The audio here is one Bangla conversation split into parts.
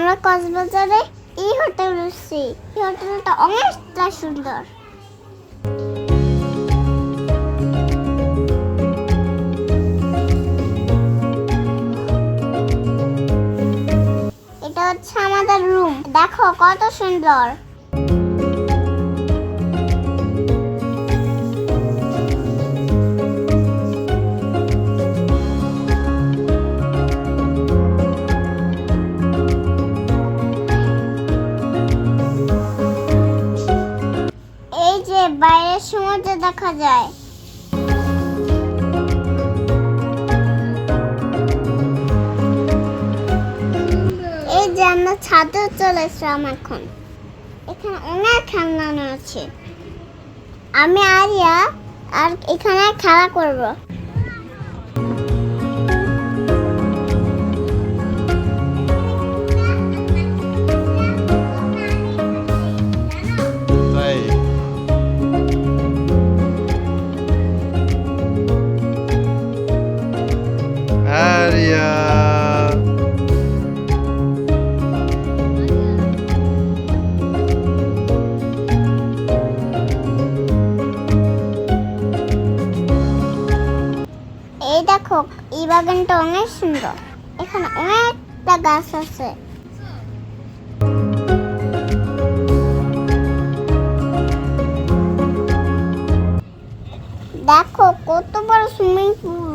আমরা কক্সবাজারে এই হোটেল উঠছি। এই হোটেলটা অনেকটা সুন্দর। এটা হচ্ছে আমাদের রুম, দেখো কত সুন্দর। এই যে বাইরের সমুদ্র দেখা যায়। এই যে আমরা ছাদে চলে এসলাম এখন। এখানে অনেক খেলনা আছে। আমি আরিয়া আর এখানে খেলা করব। Arya. এই দেখো, এই বাগানটা অনেক সুন্দর। এখানে অনেকটা গাছ আছে। দেখো কত বড় সুইমিং পুল।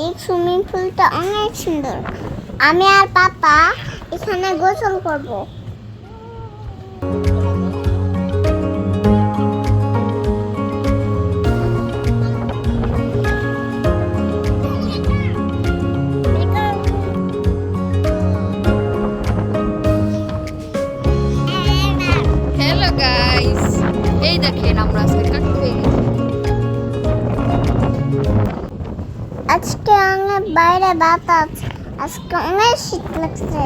এই সুইমিং পুলটা অনেক সুন্দর। আমি আর পাপা এখানে গোসল করব। হ্যালো গাইস, এই দেখেন আমরা আজকে কাকু পেয়ে গেছি। আজকে অনেক বাইরে বাতাস, আজকে অনেক শীত লাগছে।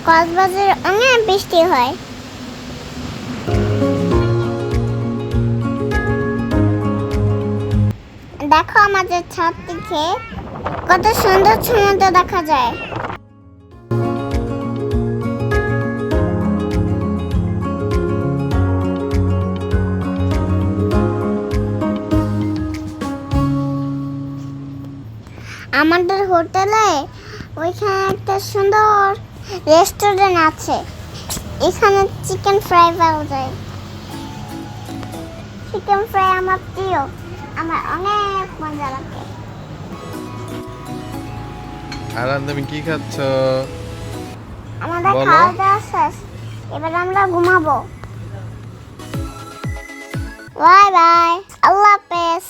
কক্সবাজারে অনেক বৃষ্টি হয়। দেখো আমাদের ছাদ থেকে কত সুন্দর সমুদ্র দেখা যায়। আমাদের হোটেলে ওইখানে একটা সুন্দর রেস্টুরেন্ট আছে। এখানে চিকেন ফ্রাই পাওয়া যায়। চিকেন ফ্রাই আমার প্রিয়, আমার অনেক মজা লাগে। আরান, তুমি কি খাচ্ছ? আমাদের বলো। খাওয়া দাওয়া শেষ, এবার আমরা ঘুমাবো। বাই বাই, আল্লাহ হাফেজ।